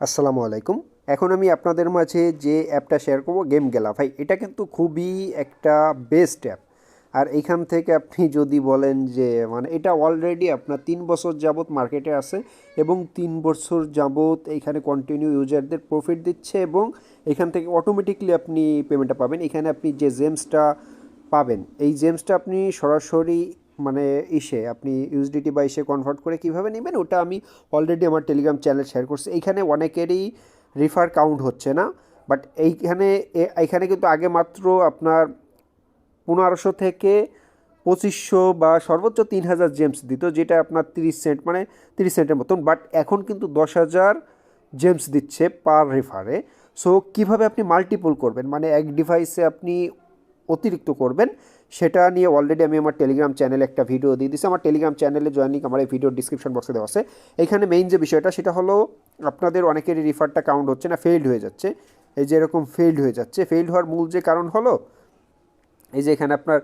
আসসালামু আলাইকুম। এখন আমি আপনাদের মাঝে যে অ্যাপটা শেয়ার করব গেম গেলা ভাই, এটা কিন্তু খুবই একটা বেস্ট অ্যাপ। আর এইখান থেকে আপনি যদি বলেন যে মানে এটা অলরেডি আপনার 3 বছর যাবত মার্কেটে আছে এবং 3 বছর যাবত এইখানে কন্টিনিউ ইউজারদের প্রফিট দিচ্ছে এবং এখান থেকে অটোমেটিকলি আপনি পেমেন্টটা পাবেন। এখানে আপনি যে জেমসটা পাবেন, এই জেমসটা আপনি সরাসরি মানে আপনি ইউএসডিটি বা কনভার্ট করে কিভাবে নেবেন ওটা আমি অলরেডি আমার টেলিগ্রাম চ্যানেল শেয়ার করছি। এইখানে অনেকেরই রিফার কাউন্ট হচ্ছে না, বাট এইখানে কিন্তু আগে মাত্র আপনার 1500 থেকে 2500 বা সর্বোচ্চ 3000 জেমস দিত, যেটা আপনার 30 সেন্ট মানে 30 সেন্টের মতন। বাট এখন কিন্তু 10,000 জেমস দিচ্ছে পার রেফারে। সো কীভাবে আপনি মাল্টিপল করবেন, মানে এক ডিভাইসে আপনি অতিরিক্ত করবেন, সেটা নিয়ে অলরেডি আমি আমার টেলিগ্রাম চ্যানেলে একটা ভিডিও দিয়ে দিচ্ছি। আমার টেলিগ্রাম চ্যানেলে জয়েনিং আমার এই ভিডিওর ডিসক্রিপশন বক্সে দেওয়া আছে। এখানে মেইন যে বিষয়টা সেটা হলো আপনাদের অনেকেরই রিফারটা কাউন্ট হচ্ছে না, ফেইল্ড হয়ে যাচ্ছে। এই যে এরকম ফেইল্ড হয়ে যাচ্ছে, ফেইল্ড হওয়ার মূল যে কারণ হলো এই যে এখানে আপনার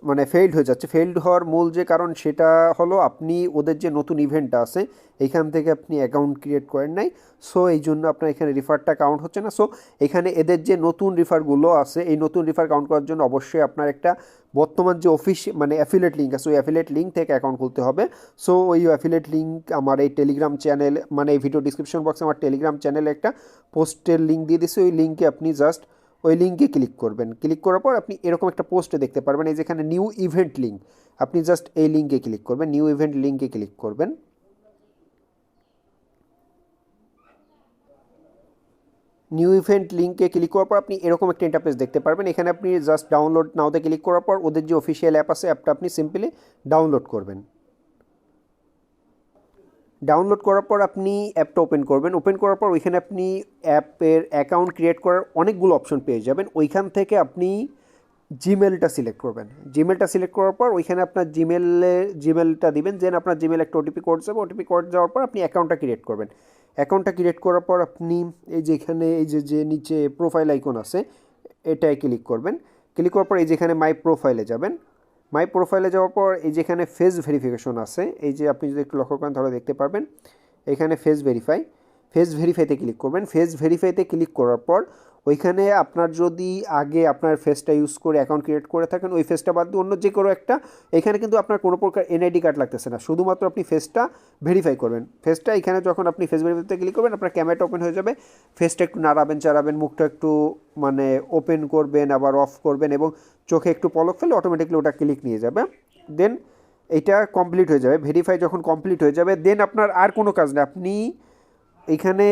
মানে ফেইল্ড হয়ে যাচ্ছে। ফেইল্ড হওয়ার মূল যে কারণ সেটা হলো আপনি ওদের যে নতুন ইভেন্টটা আছে এইখান থেকে আপনি অ্যাকাউন্ট ক্রিয়েট করেন নাই। সো এই জন্য আপনার এখানে রিফারটা কাউন্ট হচ্ছে না। সো এখানে এদের যে নতুন রিফারগুলো আছে এই নতুন রিফার কাউন্ট করার জন্য অবশ্যই আপনার একটা বর্তমান যে মানে অ্যাফিলেট লিঙ্ক আছে ওই অ্যাফিলেট লিঙ্ক থেকে অ্যাকাউন্ট খুলতে হবে। সো ওই অ্যাফিলেট লিঙ্ক আমার এই টেলিগ্রাম চ্যানেল মানে এই ভিডিও ডিসক্রিপশন বক্সে আমার টেলিগ্রাম চ্যানেলে একটা পোস্টের লিঙ্ক দিয়ে দিচ্ছি। ওই লিঙ্কে আপনি জাস্ট ওই লিঙ্কে ক্লিক করবেন। ক্লিক করার পর আপনি এরকম একটা পোস্টে দেখতে পারবেন, এই যেখানে নিউ ইভেন্ট লিঙ্ক, আপনি জাস্ট এই লিঙ্কে ক্লিক করবেন, নিউ ইভেন্ট লিঙ্কে ক্লিক করবেন। নিউ ইভেন্ট লিঙ্কে ক্লিক করার পর আপনি এরকম একটা ইন্টারফেস দেখতে পারবেন। এখানে আপনি জাস্ট ডাউনলোড নাওতে ক্লিক করার পর ওদের যে অফিসিয়াল অ্যাপ আছে অ্যাপটা আপনি সিম্পলি ডাউনলোড করবেন। ডাউনলোড করার পর আপনি অ্যাপটা ওপেন করবেন। ওপেন করার পর ওইখানে আপনি অ্যাপের অ্যাকাউন্ট ক্রিয়েট করার অনেকগুলো অপশন পেয়ে যাবেন। ওইখান থেকে আপনি জিমেলটা সিলেক্ট করবেন। জিমেলটা সিলেক্ট করার পর ওইখানে আপনার জিমেলটা দিবেন। দেন আপনার জিমেল একটা ওটিপি কোড যাবে, ওটিপি কোড যাওয়ার পর আপনি অ্যাকাউন্টটা ক্রিয়েট করবেন। অ্যাকাউন্টটা ক্রিয়েট করার পর আপনি এই যে এখানে এই যে নিচে প্রোফাইল আইকন আছে এটায় ক্লিক করবেন। ক্লিক করার পর এই যেখানে মাই প্রোফাইলে যাবেন। মাই প্রোফাইলে যাওয়ার পর এই যেখানে ফেস ভেরিফিকেশন আছে, এই যে আপনি যদি একটু লক্ষ্য করেন তাহলে দেখতে পারবেন এখানে ফেস ভেরিফাইতে ক্লিক করবেন। ফেস ভেরিফাইতে ক্লিক করার পর ওইখানে আপনার যদি আগে আপনার ফেসটা ইউজ করে অ্যাকাউন্ট ক্রিয়েট করে থাকেন ওই ফেসটা বাদ দিয়ে অন্য যে কোনো একটা, এখানে কিন্তু আপনার কোনো প্রকার এনআইডি কার্ড লাগতেছে না, শুধুমাত্র আপনি ফেসটা ভেরিফাই করবেন। ফেসটা এখানে যখন আপনি ফেস ভেরিফাইতে ক্লিক করবেন আপনার ক্যামেরাটা ওপেন হয়ে যাবে। ফেসটা একটু নাড়াবেন চাড়াবেন, মুখটা একটু মানে ওপেন করবেন আবার অফ করবেন এবং চোখে একটু পলক ফেলে অটোমেটিকলি ওটা ক্লিক নিয়ে যাবে। দেন এটা কমপ্লিট হয়ে যাবে। ভেরিফাই যখন কমপ্লিট হয়ে যাবে দেন আপনার আর কোনো কাজ নেই, আপনি এইখানে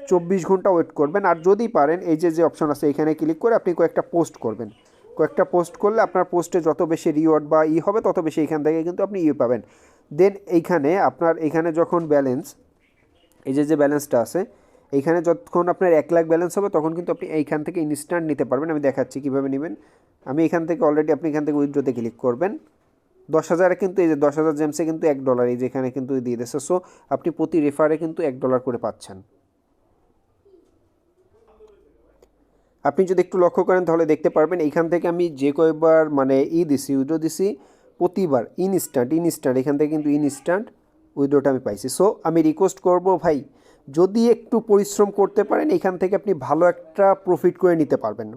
24 ঘন্টা ওয়েট করবেন। আর যদি পারেন এই যে অপশন আছে এখানে ক্লিক করে আপনি কয়েকটা পোস্ট করবেন। কয়েকটা পোস্ট করলে আপনার পোস্টে যত বেশি রিওয়ার্ড বা হবে তত বেশি এখান থেকে কিন্তু আপনি পাবেন। দেন এইখানে যখন ব্যালেন্স এই যে ব্যালেন্সটা আছে এইখানে যতক্ষণ আপনার 1 লাখ ব্যালেন্স হবে তখন কিন্তু আপনি এইখান থেকে ইনস্ট্যান্ট নিতে পারবেন। আমি দেখাচ্ছি কীভাবে নেবেন। আমি এখান থেকে অলরেডি আপনি এখান থেকে উইথড্রোতে ক্লিক করবেন। 10,000 কিন্তু এই যে 10,000 জেমসে কিন্তু $1 এই যেখানে কিন্তু দিয়ে দিচ্ছে। সো আপনি প্রতি রেফারে কিন্তু $1 করে পাচ্ছেন। আপনি যদি একটু লক্ষ্য করেন তাহলে দেখতে পারবেন এইখান থেকে আমি যে কয়বার মানে দিছি উইথড্রো দিছি প্রতিবার ইনস্ট্যান্ট এখান থেকে কিন্তু ইনস্ট্যান্ট উইথড্রোটা আমি পাইছি। সো আমি রিকোয়েস্ট করব ভাই, যদি একটু পরিশ্রম করতে পারেন এখান থেকে আপনি ভালো একটা প্রফিট করে নিতে পারবেন।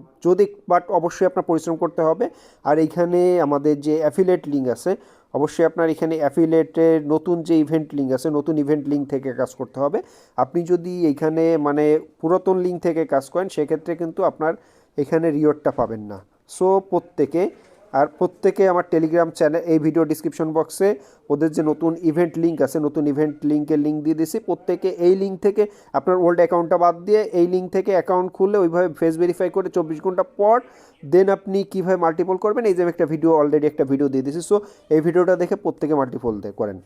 বাট অবশ্যই আপনার পরিশ্রম করতে হবে। আর এইখানে আমাদের যে অ্যাফিলিয়েট লিঙ্ক আছে অবশ্যই আপনার এখানে অ্যাফিলিয়েটের নতুন যে ইভেন্ট লিঙ্ক আছে নতুন ইভেন্ট লিঙ্ক থেকে কাজ করতে হবে। আপনি যদি এইখানে মানে পুরাতন লিঙ্ক থেকে কাজ করেন সেক্ষেত্রে কিন্তু আপনার এখানে রিওয়ার্ডটা পাবেন না। সো প্রত্যেকে আমার টেলিগ্রাম চ্যানেল এই ভিডিও ডিসক্রিপশন বক্সে ওদের যে নতুন ইভেন্ট লিঙ্ক আছে নতুন ইভেন্ট লিঙ্কের লিঙ্ক দিয়ে দিয়েছি। প্রত্যেকে এই লিঙ্ক থেকে আপনার ওল্ড অ্যাকাউন্টটা বাদ দিয়ে এই লিঙ্ক থেকে অ্যাকাউন্ট খুললে ওইভাবে ফেস ভেরিফাই করে 24 ঘন্টা পর দেন আপনি কীভাবে মাল্টিপল করবেন এই যে একটা ভিডিও অলরেডি একটা ভিডিও দিয়ে দিয়েছি। সো এই ভিডিওটা দেখে প্রত্যেকে মাল্টিপল করেন।